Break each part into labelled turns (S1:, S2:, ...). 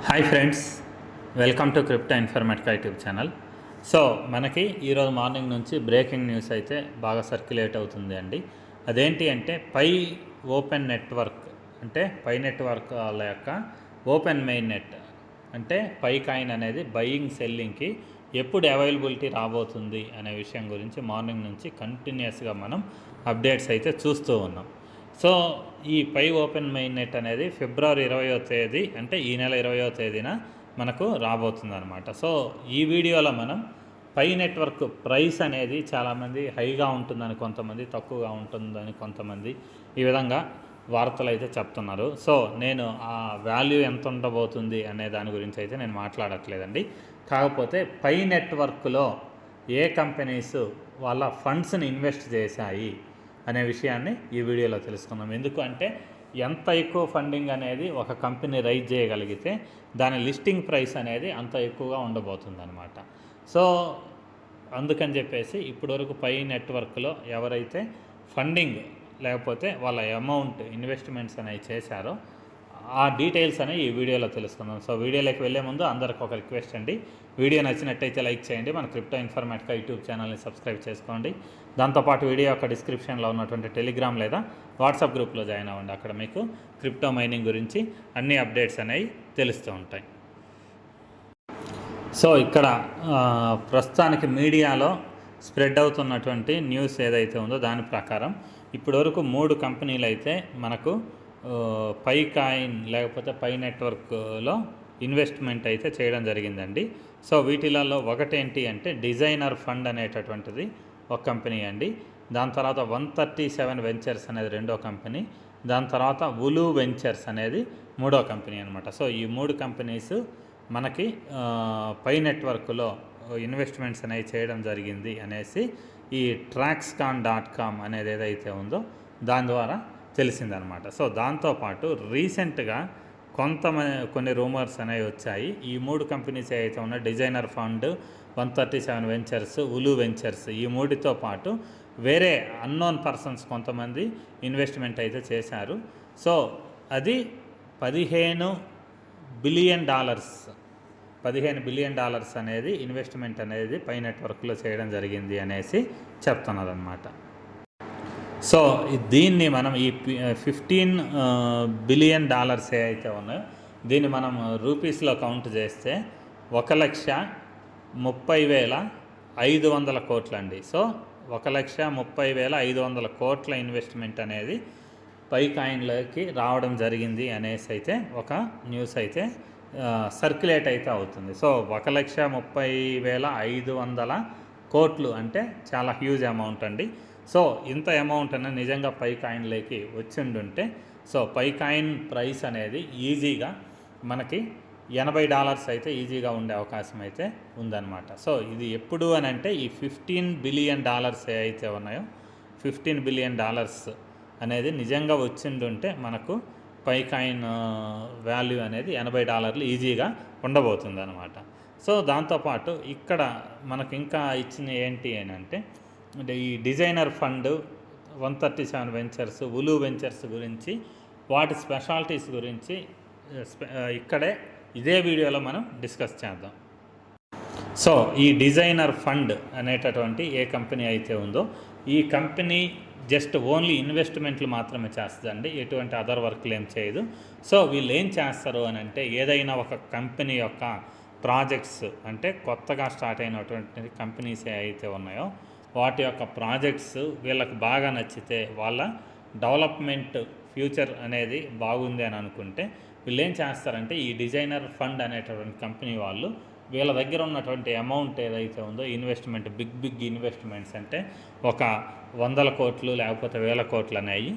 S1: Hi friends, welcome to crypto Informatica YouTube channel. So మనకి ఈరోజు morning నుంచి breaking news అయితే బాగా సర్క్యులేట్ అవుతుంది అండి. అదేంటి అంటే ఓపెన్ నెట్వర్క్ అంటే పై నెట్వర్క్ వాళ్ళ యొక్క ఓపెన్ మెయిన్ నెట్ అంటే పై కాయిన్ అనేది బయింగ్ సెల్లింగ్కి ఎప్పుడు అవైలబిలిటీ రాబోతుంది అనే విషయం గురించి మార్నింగ్ నుంచి కంటిన్యూస్గా మనం అప్డేట్స్ అయితే చూస్తూ ఉన్నాం. సో ఈ ఓపెన్ మెయిన్ నెట్ అనేది ఫిబ్రవరి 20వ తేదీ అంటే ఈ నెల 20వ తేదీన మనకు రాబోతుంది అనమాట. సో ఈ వీడియోలో మనం నెట్వర్క్ ప్రైస్ అనేది చాలామంది హైగా ఉంటుందని, కొంతమంది తక్కువగా ఉంటుందని, కొంతమంది ఈ విధంగా వార్తలు అయితే చెప్తున్నారు. సో నేను ఆ వాల్యూ ఎంత ఉండబోతుంది అనే దాని గురించి అయితే నేను మాట్లాడట్లేదండి. కాకపోతే నెట్వర్క్లో ఏ కంపెనీస్ వాళ్ళ ఫండ్స్ని ఇన్వెస్ట్ చేశాయి అనే విషయాన్ని ఈ వీడియోలో తెలుసుకుందాం. ఎందుకు అంటే ఎంత ఎక్కువ ఫండింగ్ అనేది ఒక కంపెనీ రైజ్ చేయగలిగితే దాని లిస్టింగ్ ప్రైస్ అనేది అంత ఎక్కువగా ఉండబోతుంది అనమాట. సో అందుకని చెప్పేసి ఇప్పటివరకు నెట్వర్క్లో ఎవరైతే ఫండింగ్ లేకపోతే వాళ్ళ అమౌంట్ ఇన్వెస్ట్మెంట్స్ అనేవి చేశారో ఆ డీటెయిల్స్ అనేవి ఈ వీడియోలో తెలుసుకుందాం. సో వీడియోలోకి వెళ్ళే ముందు అందరికి ఒక రిక్వెస్ట్ అండి, వీడియో నచ్చినట్టయితే లైక్ చేయండి, మన క్రిప్టో ఇన్ఫర్మేటికా యూట్యూబ్ ఛానల్ని సబ్స్క్రైబ్ చేసుకోండి. దాంతోపాటు వీడియో యొక్క డిస్క్రిప్షన్లో ఉన్నటువంటి టెలిగ్రామ్ లేదా వాట్సాప్ గ్రూప్లో జాయిన్ అవ్వండి. అక్కడ మీకు క్రిప్టో మైనింగ్ గురించి అన్ని అప్డేట్స్ అనేవి తెలుస్తూ ఉంటాయి. సో ఇక్కడ ప్రస్తుతానికి మీడియాలో స్ప్రెడ్ అవుతున్నటువంటి న్యూస్ ఏదైతే ఉందో దాని ప్రకారం ఇప్పటివరకు 3 కంపెనీలు అయితే మనకు కాయిన్ లేకపోతే నెట్వర్క్లో ఇన్వెస్ట్మెంట్ అయితే చేయడం జరిగిందండి. సో వీటిలలో ఒకటేంటి అంటే డిజైనర్ ఫండ్ అనేటటువంటిది ఒక కంపెనీ అండి. దాని తర్వాత 137 వెంచర్స్ అనేది రెండో కంపెనీ. దాని తర్వాత ఉలు వెంచర్స్ అనేది మూడో కంపెనీ అనమాట. సో ఈ 3 కంపెనీస్ మనకి నెట్వర్క్లో ఇన్వెస్ట్మెంట్స్ అనేవి చేయడం జరిగింది అనేసి ఈ trackscan.com అనేది ఏదైతే ఉందో దాని ద్వారా తెలిసిందనమాట. సో దాంతోపాటు రీసెంట్గా కొన్ని రూమర్స్ అనేవి వచ్చాయి. ఈ 3 కంపెనీస్ ఏవైతే ఉన్నాయి, డిజైనర్ ఫండ్, 137 వెంచర్స్, ఉలు వెంచర్స్, ఈ 3తో పాటు వేరే అన్నోన్ పర్సన్స్ కొంతమంది ఇన్వెస్ట్మెంట్ అయితే చేశారు. సో అది $15 బిలియన్ $15 బిలియన్ అనేది ఇన్వెస్ట్మెంట్ అనేది నెట్వర్క్లో చేయడం జరిగింది అనేసి చెప్తున్నదన్నమాట. సో దీన్ని మనం ఈ $15 బిలియన్ ఏవైతే ఉన్నాయో దీన్ని మనం రూపీస్లో కౌంట్ చేస్తే 1,30,500 కోట్లు అండి. సో 1,30,500 కోట్ల ఇన్వెస్ట్మెంట్ అనేది కాయిన్లోకి రావడం జరిగింది అనేసి అయితే ఒక న్యూస్ అయితే సర్క్యులేట్ అయితే అవుతుంది. సో 1,30,500 కోట్లు అంటే చాలా హ్యూజ్ అమౌంట్ అండి. సో ఇంత అమౌంట్ అనేది నిజంగా కాయిన్లోకి వచ్చిండుంటే సో కాయిన్ ప్రైస్ అనేది ఈజీగా మనకి $80 అయితే ఈజీగా ఉండే అవకాశం అయితే ఉందన్నమాట. సో ఇది ఎప్పుడు అని అంటే ఈ $15 బిలియన్ ఏవైతే ఉన్నాయో $15 బిలియన్ అనేది నిజంగా వచ్చిండుంటే మనకు కాయిన్ వాల్యూ అనేది $80 ఈజీగా ఉండబోతుంది అనమాట. సో దాంతోపాటు ఇక్కడ మనకు ఇంకా ఇచ్చిన ఏంటి అని అంటే ఈ డిజైనర్ ఫండ్, 137 వెంచర్స్, ఉలు వెంచర్స్ గురించి వాటి స్పెషాలిటీస్ గురించి ఇదే వీడియోలో మనం డిస్కస్ చేద్దాం. సో ఈ డిజైనర్ ఫండ్ అనేటటువంటి ఏ కంపెనీ అయితే ఉందో ఈ కంపెనీ జస్ట్ ఓన్లీ ఇన్వెస్ట్మెంట్లు మాత్రమే చేస్తుందండి, ఎటువంటి అదర్ వర్క్లు ఏం చేయదు. సో వీళ్ళు ఏం చేస్తారు అని అంటే ఏదైనా ఒక కంపెనీ యొక్క ప్రాజెక్ట్స్ అంటే కొత్తగా స్టార్ట్ అయినటువంటి కంపెనీస్ ఏవైతే ఉన్నాయో వాటి యొక్క ప్రాజెక్ట్స్ వీళ్ళకి బాగా నచ్చితే, వాళ్ళ డెవలప్మెంట్ ఫ్యూచర్ అనేది బాగుంది అని అనుకుంటే వీళ్ళు ఏం చేస్తారంటే ఈ డిజైనర్ ఫండ్ అనేటటువంటి కంపెనీ వాళ్ళు వీళ్ళ దగ్గర ఉన్నటువంటి అమౌంట్ ఏదైతే ఉందో ఇన్వెస్ట్మెంట్, బిగ్ ఇన్వెస్ట్మెంట్స్ అంటే ఒక 100 కోట్లు లేకపోతే 1000 కోట్లు అనేవి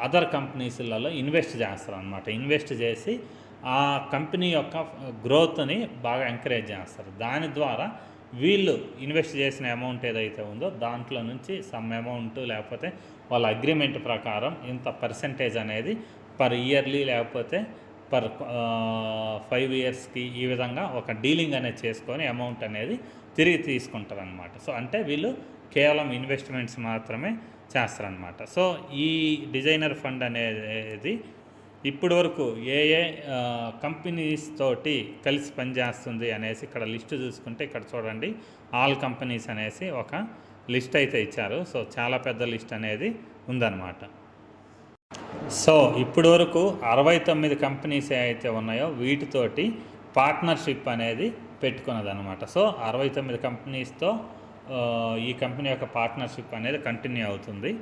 S1: అదర్ కంపెనీస్లలో ఇన్వెస్ట్ చేస్తారనమాట. ఇన్వెస్ట్ చేసి ఆ కంపెనీ యొక్క గ్రోత్ని బాగా ఎంకరేజ్ చేస్తారు. దాని ద్వారా వీళ్ళు ఇన్వెస్ట్ చేసిన అమౌంట్ ఏదైతే ఉందో దాంట్లో నుంచి సమ్ అమౌంట్ లేకపోతే వాళ్ళ అగ్రిమెంట్ ప్రకారం ఇంత పర్సెంటేజ్ అనేది పర్ ఇయర్లీ లేకపోతే పర్ 5 ఇయర్స్కి ఈ విధంగా ఒక డీలింగ్ అనేది చేసుకొని అమౌంట్ అనేది తిరిగి తీసుకుంటారనమాట. సో అంటే వీళ్ళు కేవలం ఇన్వెస్ట్మెంట్స్ మాత్రమే చేస్తారనమాట. సో ఈ డిజైనర్ ఫండ్ అనేది ఇప్పటి వరకు ఏ ఏ కంపెనీస్ తోటి కలిసి పనిచేస్తుంది అనేసి ఇక్కడ లిస్ట్ చూసుకుంటే ఇక్కడ చూడండి ఆల్ కంపెనీస్ అనేసి ఒక లిస్ట్ అయితే ఇచ్చారు. సో చాలా పెద్ద లిస్ట్ అనేది ఉందన్నమాట. సో ఇప్పటి వరకు 69 కంపెనీస్ అయితే ఉన్నాయో వీటితోటి పార్ట్నర్షిప్ అనేది పెట్టుకున్నదన్నమాట. సో 69 కంపెనీస్తో ఈ కంపెనీ యొక్క పార్ట్నర్షిప్ అనేది కంటిన్యూ అవుతుంది.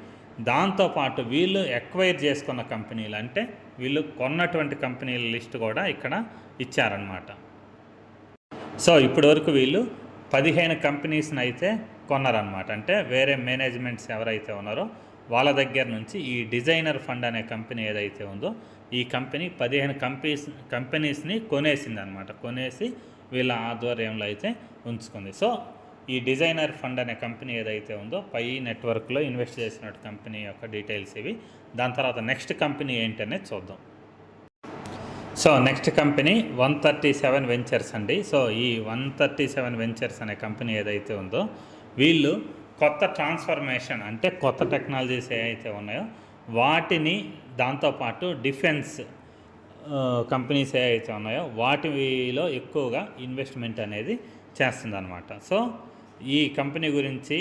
S1: దాంతోపాటు వీళ్ళు ఎక్వైర్ చేసుకున్న కంపెనీలు అంటే వీళ్ళు కొన్నటువంటి కంపెనీల లిస్ట్ కూడా ఇక్కడ ఇచ్చారనమాట. సో ఇప్పటివరకు వీళ్ళు 15 కంపెనీస్ని అయితే కొన్నారనమాట. అంటే వేరే మేనేజ్మెంట్స్ ఎవరైతే ఉన్నారో వాళ్ళ దగ్గర నుంచి ఈ డిజైనర్ ఫండ్ అనే కంపెనీ ఏదైతే ఉందో ఈ కంపెనీ 15 కంపెనీస్ని కొనేసిందనమాట. కొనేసి వీళ్ళ ఆధ్వర్యంలో అయితే ఉంచుకుంది. సో ఈ డిజైనర్ ఫండ్ అనే కంపెనీ ఏదైతే ఉందో పై నెట్వర్క్లో ఇన్వెస్ట్ చేసినట్టు కంపెనీ యొక్క డీటెయిల్స్ ఇవి. దాని తర్వాత నెక్స్ట్ కంపెనీ ఏంటనేది చూద్దాం. సో నెక్స్ట్ కంపెనీ 137 వెంచర్స్ అండి. సో ఈ 137 వెంచర్స్ అనే కంపెనీ ఏదైతే ఉందో వీళ్ళు కొత్త ట్రాన్స్ఫర్మేషన్ అంటే కొత్త టెక్నాలజీస్ ఏవైతే ఉన్నాయో వాటిని దాంతోపాటు డిఫెన్స్ కంపెనీస్ ఏవైతే ఉన్నాయో వాటిలో ఎక్కువగా ఇన్వెస్ట్మెంట్ అనేది చేస్తుందన్నమాట. సో ఈ కంపెనీ గురించి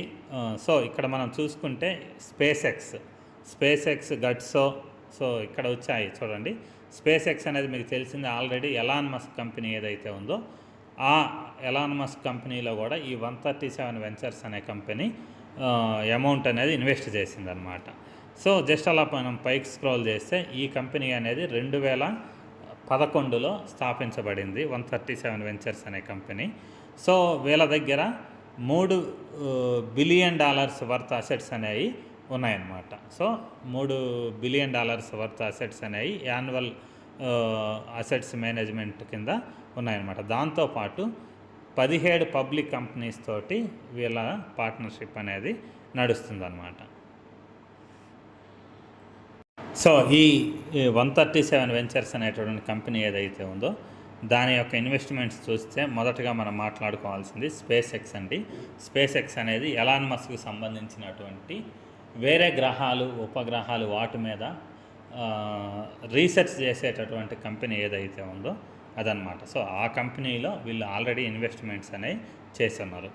S1: సో ఇక్కడ మనం చూసుకుంటే స్పేస్ ఎక్స్ గట్సో సో ఇక్కడ వచ్చాయి చూడండి. స్పేస్ ఎక్స్ అనేది మీకు తెలిసింది ఆల్రెడీ ఎలాన్ మస్క్ కంపెనీ ఏదైతే ఉందో ఆ ఎలాన్ మస్క్ కంపెనీలో కూడా ఈ 137 వెంచర్స్ అనే కంపెనీ అమౌంట్ అనేది ఇన్వెస్ట్ చేసిందనమాట. సో జస్ట్ అలా మనం పైకి స్క్రోల్ చేస్తే ఈ కంపెనీ అనేది 2011లో స్థాపించబడింది 137 వెంచర్స్ అనే కంపెనీ. సో వీళ్ళ దగ్గర $3 బిలియన్ వర్త్ అసెట్స్ అనేవి ఉన్నాయన్నమాట. సో $3 బిలియన్ వర్త్ అసెట్స్ అనేవి యాన్యువల్ అసెట్స్ మేనేజ్మెంట్ కింద ఉన్నాయన్నమాట. దాంతోపాటు 17 పబ్లిక్ కంపెనీస్ తోటి వీళ్ళ పార్ట్నర్షిప్ అనేది నడుస్తుందన్నమాట. సో ఈ 137 వెంచర్స్ అనేటువంటి కంపెనీ ఏదైతే ఉందో దాని యొక్క ఇన్వెస్ట్మెంట్స్ చూస్తే మొదటగా మనం మాట్లాడుకోవాల్సింది స్పేస్ ఎక్స్ అండి. స్పేస్ ఎక్స్ అనేది ఎలాన్ మస్క్కి సంబంధించినటువంటి వేరే గ్రహాలు ఉపగ్రహాలు వాటి మీద రీసెర్చ్ చేసేటటువంటి కంపెనీ ఏదైతే ఉందో అదనమాట. సో ఆ కంపెనీలో వీళ్ళు ఆల్రెడీ ఇన్వెస్ట్మెంట్స్ అనేవి చేస్తున్నారు.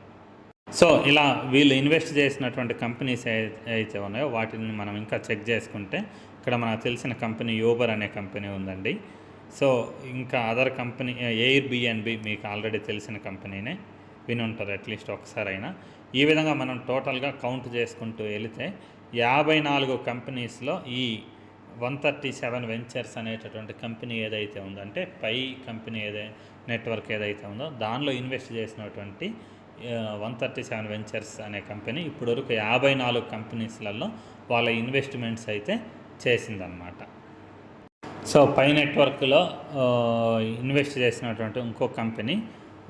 S1: సో ఇలా వీళ్ళు ఇన్వెస్ట్ చేసినటువంటి కంపెనీస్ ఏవైతే ఉన్నాయో వాటిని మనం ఇంకా చెక్ చేసుకుంటే ఇక్కడ మనకు తెలిసిన కంపెనీ యూబర్ అనే కంపెనీ ఉందండి. సో ఇంకా అదర్ కంపెనీ ఎయిర్బిఎన్బి మీకు ఆల్రెడీ తెలిసిన కంపెనీనే విని ఉంటారు అట్లీస్ట్ ఒకసారైనా. ఈ విధంగా మనం టోటల్గా కౌంట్ చేసుకుంటూ వెళితే 54 కంపెనీస్లో ఈ 137 వెంచర్స్ అనేటటువంటి కంపెనీ ఏదైతే ఉందో అంటే పై కంపెనీ నెట్వర్క్ ఏదైతే ఉందో దానిలో ఇన్వెస్ట్ చేసినటువంటి 137 వెంచర్స్ అనే కంపెనీ ఇప్పటివరకు 54 కంపెనీస్లలో వాళ్ళ ఇన్వెస్ట్మెంట్స్ అయితే చేసిందనమాట. సో పై నెట్వర్క్లో ఇన్వెస్ట్ చేసినటువంటి ఇంకో కంపెనీ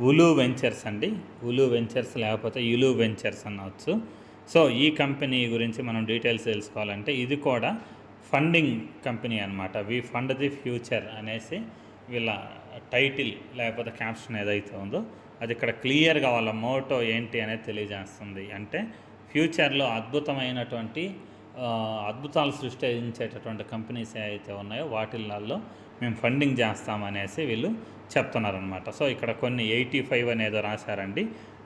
S1: ఉలు వెంచర్స్ అండి. ఉలు వెంచర్స్ లేకపోతే యులు వెంచర్స్ అనవచ్చు. సో ఈ కంపెనీ గురించి మనం డీటెయిల్స్ తెలుసుకోవాలంటే ఇది కూడా ఫండింగ్ కంపెనీ అనమాట. వి ఫండ్ ది ఫ్యూచర్ అనేసి వీళ్ళ టైటిల్ లేకపోతే క్యాప్షన్ ఏదైతే ఉందో అది ఇక్కడ క్లియర్గా వాళ్ళ మోటో ఏంటి అనేది తెలియజేస్తుంది. అంటే ఫ్యూచర్లో అద్భుతాలు సృష్టించేటటువంటి కంపెనీస్ ఏవైతే ఉన్నాయో వాటిల్లో మేము ఫండింగ్ చేస్తామనేసి వీళ్ళు చెప్తున్నారనమాట. సో ఇక్కడ కొన్ని 85 అనేదో రాశారండి.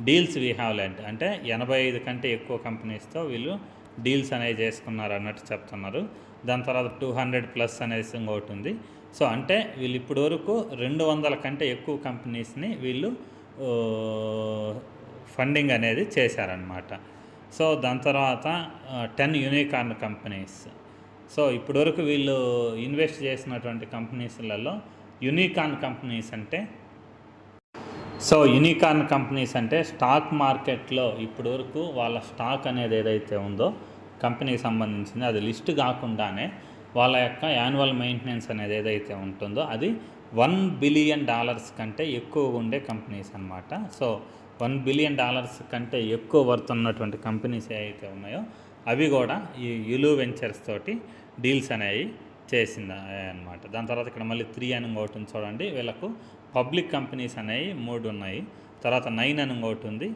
S1: డీల్స్ వీ హ్యావ్ లెడ్ అంటే 85 కంటే ఎక్కువ కంపెనీస్తో వీళ్ళు డీల్స్ అనేవి చేసుకున్నారు అన్నట్టు చెప్తున్నారు. దాని తర్వాత 200+ అనేసి ఇంకోటి ఉంది. సో అంటే వీళ్ళు ఇప్పటి వరకు 200 కంటే ఎక్కువ కంపెనీస్ని వీళ్ళు ఫండింగ్ అనేది చేశారనమాట. సో దాని తర్వాత 10 యూనికార్న్ కంపెనీస్. సో ఇప్పటివరకు వీళ్ళు ఇన్వెస్ట్ చేసినటువంటి కంపెనీస్లలో యూనికార్న్ కంపెనీస్ అంటే స్టాక్ మార్కెట్లో ఇప్పటివరకు వాళ్ళ స్టాక్ అనేది ఏదైతే ఉందో కంపెనీకి సంబంధించింది అది లిస్ట్ కాకుండానే వాళ్ళ యొక్క యాన్యువల్ మెయింటెనెన్స్ అనేది ఏదైతే ఉంటుందో అది $1 బిలియన్ కంటే ఎక్కువ ఉండే కంపెనీస్ అనమాట. సో $1 బిలియన్ కంటే ఎక్కువ వర్త్ ఉన్నటువంటి కంపెనీస్ ఏవైతే ఉన్నాయో అవి కూడా ఈ యులు వెంచర్స్ తోటి డీల్స్ అనేవి చేసింది అనమాట. దాని తర్వాత ఇక్కడ మళ్ళీ 3 అని ఇంకోటి ఉంది చూడండి. వీళ్ళకు పబ్లిక్ కంపెనీస్ అనేవి 3 ఉన్నాయి. తర్వాత 9 అని ఇంకోటి ఉంది.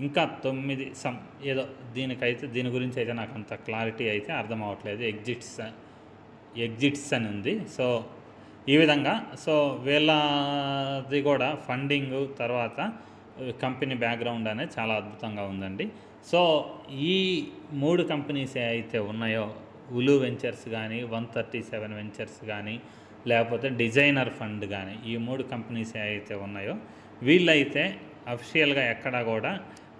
S1: ఇంకా 9 ఏదో దీని గురించి అయితే నాకు అంత క్లారిటీ అయితే అర్థం అవ్వట్లేదు. ఎగ్జిట్స్ అని ఉంది. సో ఈ విధంగా సో వీళ్ళది కూడా ఫండింగ్ తర్వాత కంపెనీ బ్యాక్గ్రౌండ్ అనేది చాలా అద్భుతంగా ఉందండి. సో ఈ 3 కంపెనీస్ అయితే ఉన్నాయో ఉలు వెంచర్స్ కానీ 137 వెంచర్స్ కానీ లేకపోతే డిజైనర్ ఫండ్ కానీ ఈ 3 కంపెనీస్ అయితే ఉన్నాయో వీళ్ళైతే అఫిషియల్గా ఎక్కడా కూడా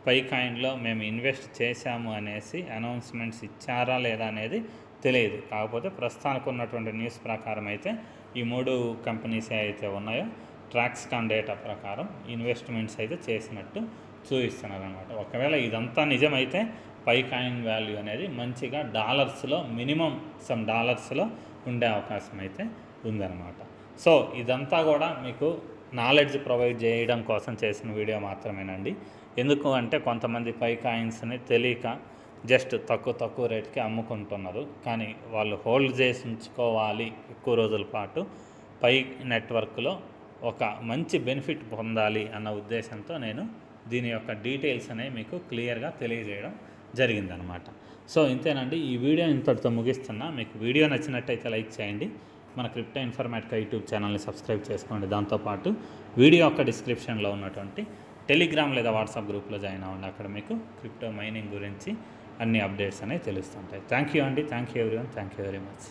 S1: పైకాయిన్లో మేము ఇన్వెస్ట్ చేశాము అనేసి అనౌన్స్మెంట్స్ ఇచ్చారా లేదా అనేది తెలియదు. కాకపోతే ప్రస్తుతానికి ఉన్నటువంటి న్యూస్ ప్రకారం అయితే ఈ 3 కంపెనీస్ అయితే ఉన్నాయో ట్రాక్స్కాన్ డేటా ప్రకారం ఇన్వెస్ట్మెంట్స్ అయితే చేసినట్టు చూపిస్తున్నారు అనమాట. ఒకవేళ ఇదంతా నిజమైతే పైకాయిన్ వాల్యూ అనేది మంచిగా డాలర్స్లో మినిమం సమ్ డాలర్స్లో ఉండే అవకాశం అయితే ఉందన్నమాట. సో ఇదంతా కూడా మీకు నాలెడ్జ్ ప్రొవైడ్ చేయడం కోసం చేసిన వీడియో మాత్రమేనండి. ఎందుకు అంటే కొంతమంది పైకాయిన్స్ని తెలియక జస్ట్ తక్కువ రేట్కి అమ్ముకుంటున్నారు. కానీ వాళ్ళు హోల్డ్ చేసి ఉంచుకోవాలి ఎక్కువ రోజుల పాటు పై నెట్వర్క్లో ఒక మంచి బెనిఫిట్ పొందాలి అన్న ఉద్దేశంతో నేను దీని యొక్క డీటెయిల్స్ అనేవి మీకు క్లియర్గా తెలియజేయడం జరిగిందనమాట. సో ఇంతేనండి, ఈ వీడియో ఇంతటితో ముగిస్తున్నా. మీకు వీడియో నచ్చినట్టయితే లైక్ చేయండి, మన క్రిప్టో ఇన్ఫర్మేటికా యూట్యూబ్ ఛానల్ని సబ్స్క్రైబ్ చేసుకోండి. దాంతోపాటు వీడియో యొక్క డిస్క్రిప్షన్లో ఉన్నటువంటి టెలిగ్రామ్ లేదా వాట్సాప్ గ్రూప్లో జాయిన్ అవ్వండి. అక్కడ మీకు క్రిప్టో మైనింగ్ గురించి అన్ని అప్డేట్స్ అనేవి తెలుస్తుంటాయి. థ్యాంక్ యూ అండి. Thank you everyone. Thank you very much.